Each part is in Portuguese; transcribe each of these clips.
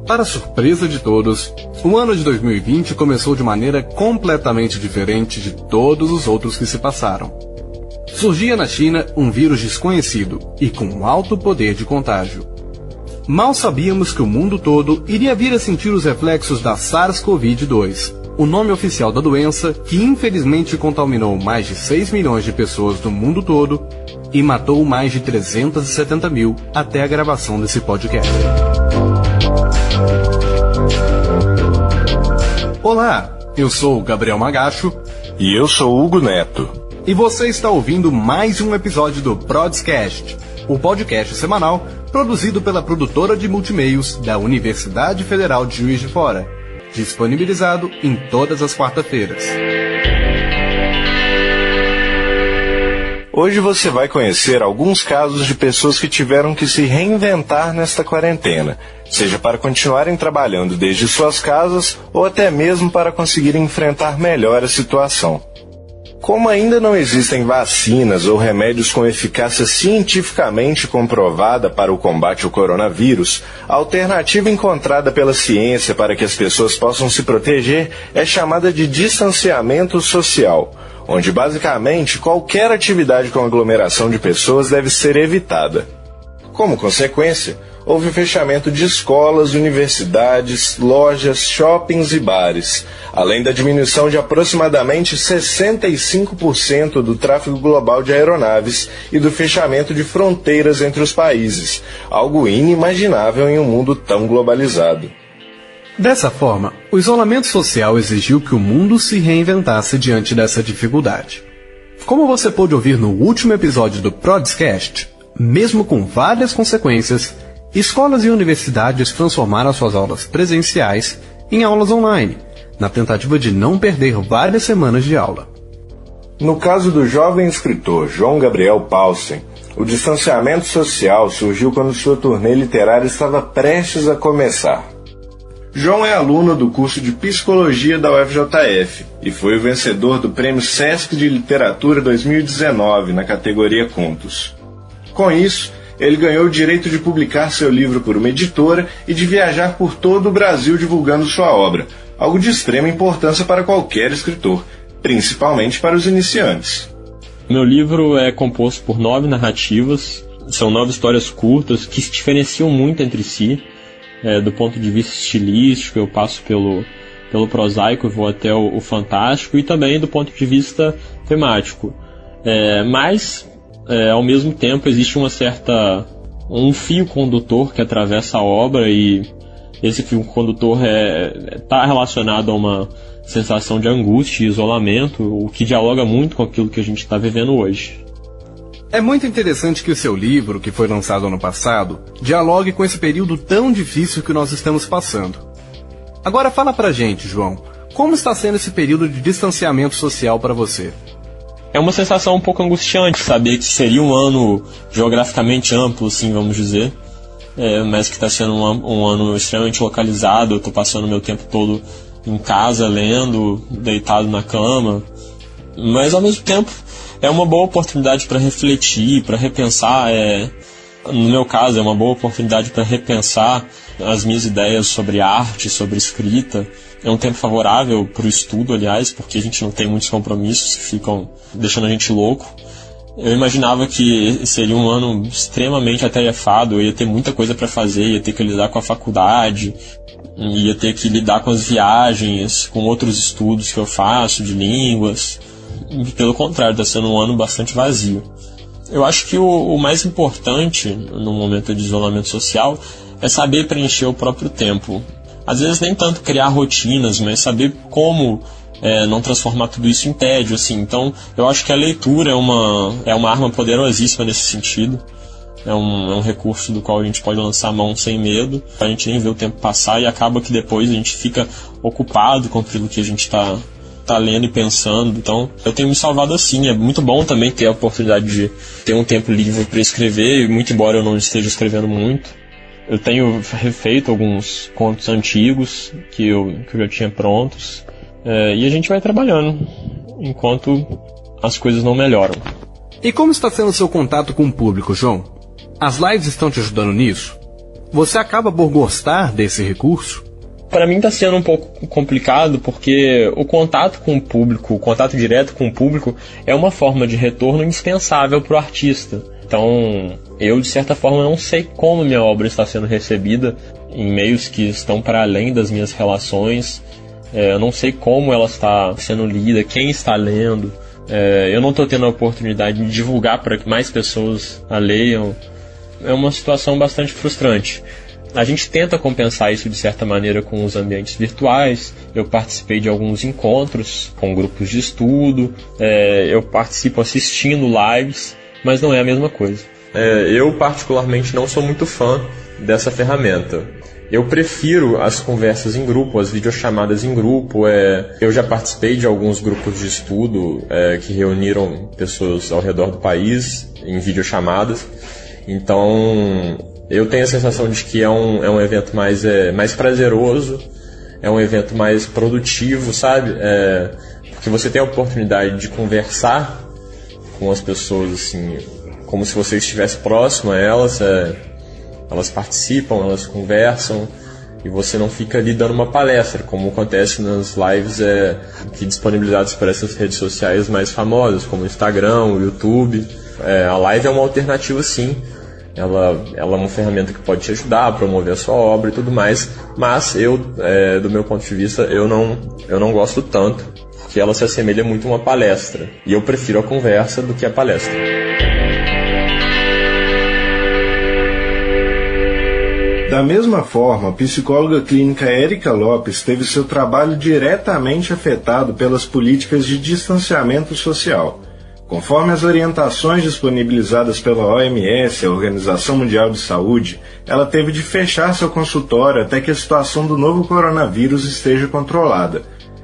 Para surpresa de todos, o ano de 2020 começou de maneira completamente diferente de todos os outros que se passaram. Surgia na China um vírus desconhecido e com alto poder de contágio. Mal sabíamos que o mundo todo iria vir a sentir os reflexos da SARS-CoV-2, o nome oficial da doença que infelizmente contaminou mais de 6 milhões de pessoas do mundo todo e matou mais de 370 mil até a gravação desse podcast. Olá, eu sou o Gabriel Magacho. E eu sou Hugo Neto. E você está ouvindo mais um episódio do Prodscast, o podcast semanal produzido pela produtora de multimeios da Universidade Federal de Juiz de Fora, disponibilizado em todas as quarta-feiras. Hoje você vai conhecer alguns casos de pessoas que tiveram que se reinventar nesta quarentena, seja para continuarem trabalhando desde suas casas ou até mesmo para conseguirem enfrentar melhor a situação. Como ainda não existem vacinas ou remédios com eficácia cientificamente comprovada para o combate ao coronavírus, a alternativa encontrada pela ciência para que as pessoas possam se proteger é chamada de distanciamento social, onde basicamente qualquer atividade com aglomeração de pessoas deve ser evitada. Como consequência, houve fechamento de escolas, universidades, lojas, shoppings e bares, além da diminuição de aproximadamente 65% do tráfego global de aeronaves e do fechamento de fronteiras entre os países, algo inimaginável em um mundo tão globalizado. Dessa forma, o isolamento social exigiu que o mundo se reinventasse diante dessa dificuldade. Como você pôde ouvir no último episódio do Prodscast, mesmo com várias consequências, escolas e universidades transformaram suas aulas presenciais em aulas online, na tentativa de não perder várias semanas de aula. No caso do jovem escritor João Gabriel Paulsen, o distanciamento social surgiu quando sua turnê literária estava prestes a começar. João é aluno do curso de Psicologia da UFJF e foi o vencedor do Prêmio Sesc de Literatura 2019 na categoria Contos. Com isso, ele ganhou o direito de publicar seu livro por uma editora e de viajar por todo o Brasil divulgando sua obra, algo de extrema importância para qualquer escritor, principalmente para os iniciantes. Meu livro é composto por 9 narrativas, são 9 histórias curtas que se diferenciam muito entre si. Do ponto de vista estilístico, eu passo pelo prosaico e vou até o fantástico, e também do ponto de vista temático. Mas, ao mesmo tempo, existe um fio condutor que atravessa a obra, e esse fio condutor está relacionado a uma sensação de angústia e isolamento, o que dialoga muito com aquilo que a gente está vivendo hoje. É muito interessante que o seu livro, que foi lançado ano passado, dialogue com esse período tão difícil que nós estamos passando. Agora fala pra gente, João, como está sendo esse período de distanciamento social para você? É uma sensação um pouco angustiante saber que seria um ano geograficamente amplo, assim, vamos dizer, mas que está sendo um ano extremamente localizado. Eu estou passando meu tempo todo em casa, lendo, deitado na cama, mas ao mesmo tempo é uma boa oportunidade para refletir, para repensar. No meu caso, é uma boa oportunidade para repensar as minhas ideias sobre arte, sobre escrita. É um tempo favorável para o estudo, aliás, porque a gente não tem muitos compromissos que ficam deixando a gente louco. Eu imaginava que seria um ano extremamente atarefado, eu ia ter muita coisa para fazer, ia ter que lidar com a faculdade, ia ter que lidar com as viagens, com outros estudos que eu faço de línguas. Pelo contrário, está sendo um ano bastante vazio. Eu acho que o mais importante no momento de isolamento social é saber preencher o próprio tempo. Às vezes nem tanto criar rotinas, mas saber como não transformar tudo isso em tédio, assim. Então, eu acho que a leitura é uma arma poderosíssima nesse sentido. É um recurso do qual a gente pode lançar a mão sem medo. A gente nem vê o tempo passar e acaba que depois a gente fica ocupado com aquilo que a gente está lendo e pensando. Então eu tenho me salvado assim. É muito bom também ter a oportunidade de ter um tempo livre para escrever, muito embora eu não esteja escrevendo muito. Eu tenho refeito alguns contos antigos que eu já tinha prontos, e a gente vai trabalhando enquanto as coisas não melhoram. E como está sendo o seu contato com o público, João? As lives estão te ajudando nisso? Você acaba por gostar desse recurso? Para mim está sendo um pouco complicado porque o contato com o público, o contato direto com o público é uma forma de retorno indispensável para o artista. Então, eu de certa forma não sei como minha obra está sendo recebida em meios que estão para além das minhas relações. Eu não sei como ela está sendo lida, quem está lendo. Eu não estou tendo a oportunidade de divulgar para que mais pessoas a leiam. É uma situação bastante frustrante. A gente tenta compensar isso de certa maneira com os ambientes virtuais. Eu participei de alguns encontros com grupos de estudo, eu participo assistindo lives, mas não é a mesma coisa. Eu particularmente não sou muito fã dessa ferramenta. Eu prefiro as conversas em grupo, as videochamadas em grupo. Eu já participei de alguns grupos de estudo que reuniram pessoas ao redor do país em videochamadas. Então, eu tenho a sensação de que é um evento mais prazeroso, é um evento mais produtivo, sabe? Porque você tem a oportunidade de conversar com as pessoas, assim, como se você estivesse próximo a elas. Elas participam, elas conversam, e você não fica ali dando uma palestra, como acontece nas lives que disponibilizadas por essas redes sociais mais famosas, como o Instagram, o YouTube. A live é uma alternativa, sim. Ela é uma ferramenta que pode te ajudar a promover a sua obra e tudo mais, mas do meu ponto de vista, eu não gosto tanto, porque ela se assemelha muito a uma palestra, e eu prefiro a conversa do que a palestra. Da mesma forma, a psicóloga clínica Érica Lopes teve seu trabalho diretamente afetado pelas políticas de distanciamento social. Conforme as orientações disponibilizadas pela OMS, a Organização Mundial de Saúde, ela teve de fechar seu consultório até que a situação do novo coronavírus esteja controlada.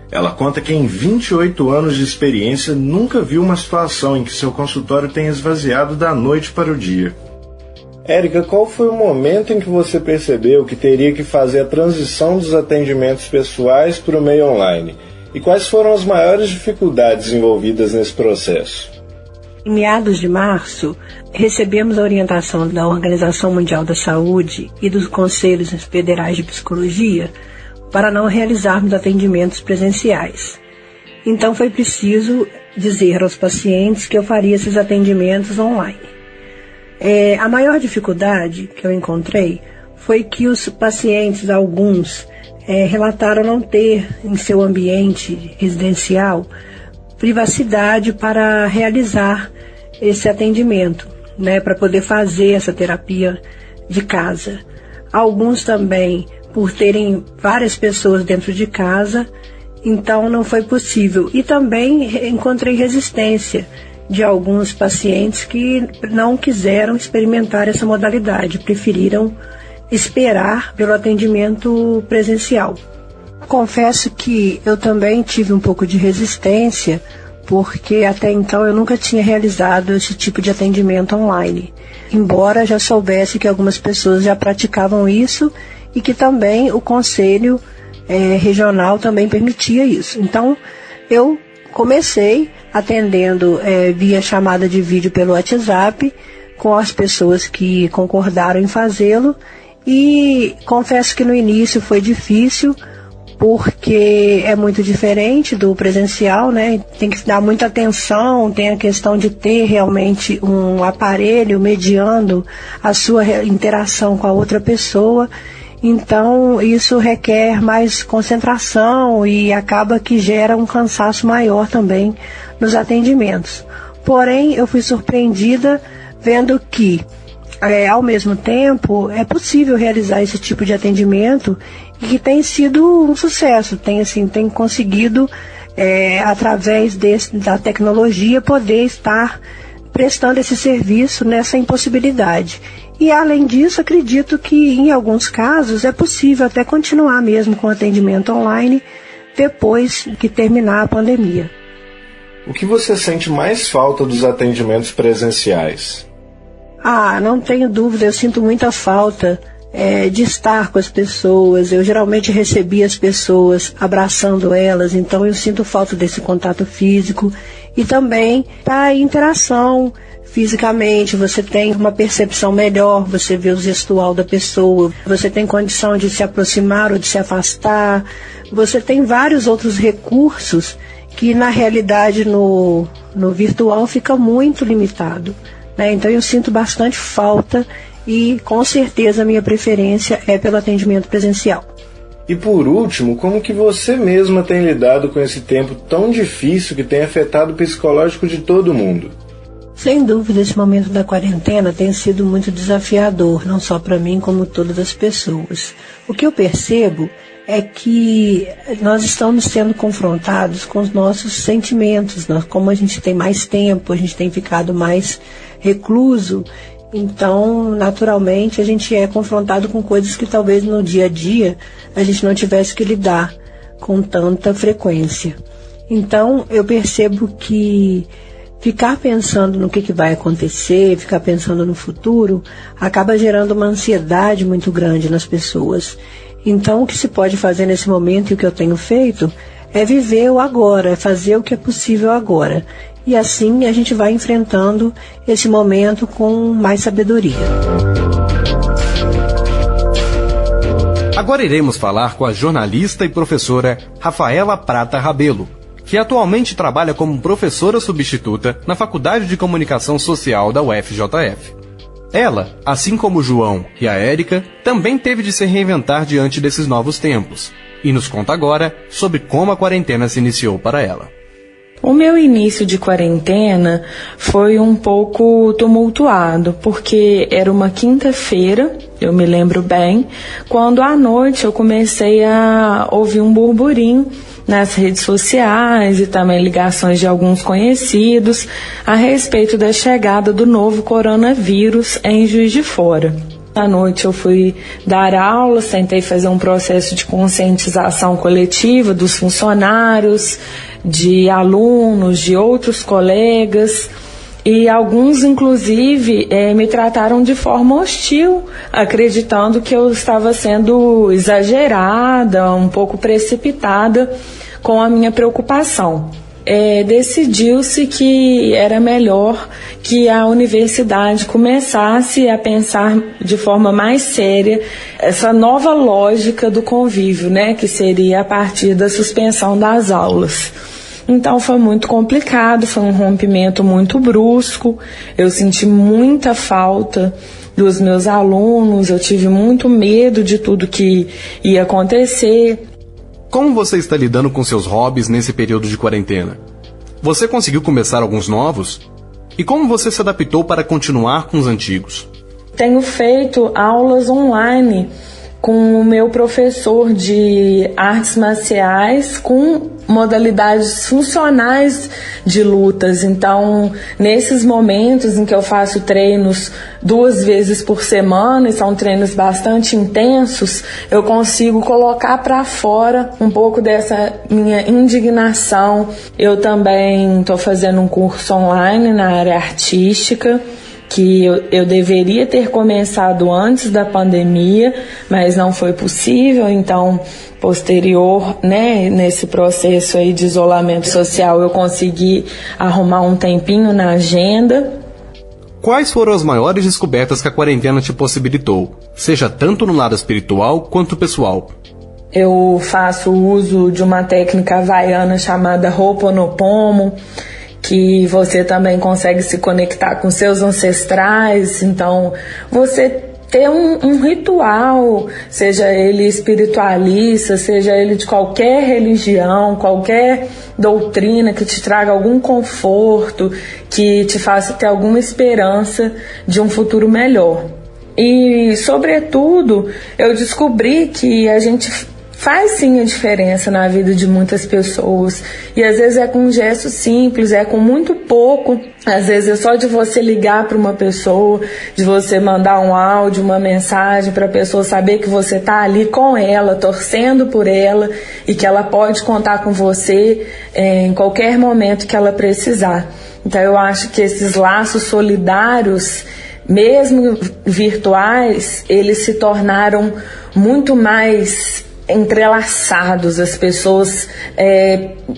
Ela conta que em 28 anos de experiência nunca viu uma situação em que seu consultório tenha esvaziado da noite para o dia. Érica, qual foi o momento em que você percebeu que teria que fazer a transição dos atendimentos pessoais para o meio online? E quais foram as maiores dificuldades envolvidas nesse processo? Em meados de março, recebemos a orientação da Organização Mundial da Saúde e dos Conselhos Federais de Psicologia para não realizarmos atendimentos presenciais. Então foi preciso dizer aos pacientes que eu faria esses atendimentos online. A maior dificuldade que eu encontrei foi que os pacientes, alguns, relataram não ter em seu ambiente residencial privacidade para realizar esse atendimento, para poder fazer essa terapia de casa. Alguns também, por terem várias pessoas dentro de casa, então não foi possível. E também encontrei resistência de alguns pacientes que não quiseram experimentar essa modalidade, preferiram esperar pelo atendimento presencial. Confesso que eu também tive um pouco de resistência, porque até então eu nunca tinha realizado esse tipo de atendimento online, embora já soubesse que algumas pessoas já praticavam isso e que também o conselho regional também permitia isso. Então eu comecei atendendo via chamada de vídeo pelo WhatsApp com as pessoas que concordaram em fazê-lo, e confesso que no início foi difícil, porque é muito diferente do presencial, tem que dar muita atenção, tem a questão de ter realmente um aparelho mediando a sua interação com a outra pessoa. Então isso requer mais concentração e acaba que gera um cansaço maior também nos atendimentos. Porém, eu fui surpreendida vendo que, ao mesmo tempo, é possível realizar esse tipo de atendimento e que tem sido um sucesso, tem conseguido, através da tecnologia, poder estar prestando esse serviço nessa impossibilidade. E, além disso, acredito que, em alguns casos, é possível até continuar mesmo com o atendimento online depois que terminar a pandemia. O que você sente mais falta dos atendimentos presenciais? Não tenho dúvida, eu sinto muita falta de estar com as pessoas. Eu geralmente recebi as pessoas abraçando elas, então eu sinto falta desse contato físico e também para a interação. Fisicamente, você tem uma percepção melhor, você vê o gestual da pessoa, você tem condição de se aproximar ou de se afastar, você tem vários outros recursos que na realidade no virtual fica muito limitado, né? Então eu sinto bastante falta e com certeza a minha preferência é pelo atendimento presencial. E por último, como que você mesma tem lidado com esse tempo tão difícil que tem afetado o psicológico de todo mundo? Sem dúvida, esse momento da quarentena tem sido muito desafiador, não só para mim, como todas as pessoas. O que eu percebo é que nós estamos sendo confrontados com os nossos sentimentos. Como a gente tem mais tempo, a gente tem ficado mais recluso, então, naturalmente, a gente é confrontado com coisas que talvez no dia a dia a gente não tivesse que lidar com tanta frequência. Então, eu percebo que ficar pensando no que vai acontecer, ficar pensando no futuro, acaba gerando uma ansiedade muito grande nas pessoas. Então, o que se pode fazer nesse momento, e o que eu tenho feito, é viver o agora, é fazer o que é possível agora. E assim a gente vai enfrentando esse momento com mais sabedoria. Agora iremos falar com a jornalista e professora Rafaela Prata Rabelo, que atualmente trabalha como professora substituta na Faculdade de Comunicação Social da UFJF. Ela, assim como o João e a Érica, também teve de se reinventar diante desses novos tempos, e nos conta agora sobre como a quarentena se iniciou para ela. O meu início de quarentena foi um pouco tumultuado, porque era uma quinta-feira, eu me lembro bem, quando à noite eu comecei a ouvir um burburinho nas redes sociais e também ligações de alguns conhecidos a respeito da chegada do novo coronavírus em Juiz de Fora. À noite eu fui dar aulas, tentei fazer um processo de conscientização coletiva dos funcionários, de alunos, de outros colegas, e alguns inclusive me trataram de forma hostil, acreditando que eu estava sendo exagerada, um pouco precipitada com a minha preocupação. Decidiu-se que era melhor que a universidade começasse a pensar de forma mais séria essa nova lógica do convívio, né, que seria a partir da suspensão das aulas. Então foi muito complicado, foi um rompimento muito brusco, eu senti muita falta dos meus alunos, eu tive muito medo de tudo que ia acontecer. Como você está lidando com seus hobbies nesse período de quarentena? Você conseguiu começar alguns novos? E como você se adaptou para continuar com os antigos? Tenho feito aulas online com o meu professor de artes marciais com modalidades funcionais de lutas. Então, nesses momentos em que eu faço treinos 2 vezes por semana, e são treinos bastante intensos, eu consigo colocar para fora um pouco dessa minha indignação. Eu também estou fazendo um curso online na área artística, que eu deveria ter começado antes da pandemia, mas não foi possível. Então, posterior, né, nesse processo aí de isolamento social, eu consegui arrumar um tempinho na agenda. Quais foram as maiores descobertas que a quarentena te possibilitou, seja tanto no lado espiritual quanto pessoal? Eu faço uso de uma técnica havaiana chamada Ho'oponopono, que você também consegue se conectar com seus ancestrais. Então, você ter um ritual, seja ele espiritualista, seja ele de qualquer religião, qualquer doutrina que te traga algum conforto, que te faça ter alguma esperança de um futuro melhor. E, sobretudo, eu descobri que a gente faz sim a diferença na vida de muitas pessoas, e às vezes é com um gesto simples, é com muito pouco, às vezes é só de você ligar para uma pessoa, de você mandar um áudio, uma mensagem para a pessoa saber que você está ali com ela, torcendo por ela, e que ela pode contar com você em qualquer momento que ela precisar. Então eu acho que esses laços solidários, mesmo virtuais, eles se tornaram muito mais entrelaçados, as pessoas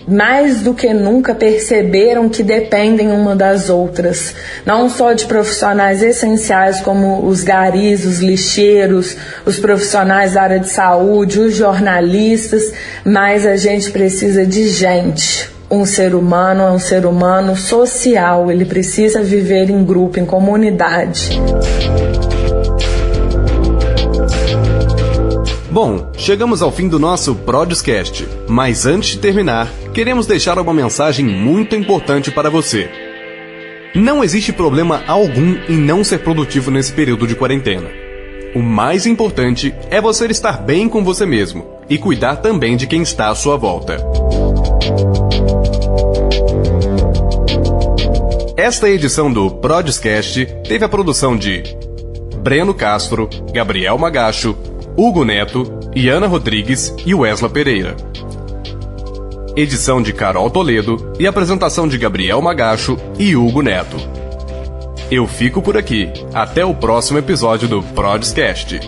mais do que nunca perceberam que dependem uma das outras, não só de profissionais essenciais como os garis, os lixeiros, os profissionais da área de saúde, os jornalistas, mas a gente precisa de gente. Um ser humano é um ser humano social, ele precisa viver em grupo, em comunidade. Bom, chegamos ao fim do nosso Prodiscast, mas antes de terminar, queremos deixar uma mensagem muito importante para você. Não existe problema algum em não ser produtivo nesse período de quarentena. O mais importante é você estar bem com você mesmo e cuidar também de quem está à sua volta. Esta edição do Prodiscast teve a produção de Breno Castro, Gabriel Magacho, Hugo Neto, Iana Rodrigues e Wesley Pereira. Edição de Carol Toledo e apresentação de Gabriel Magacho e Hugo Neto. Eu fico por aqui. Até o próximo episódio do Prodiscast.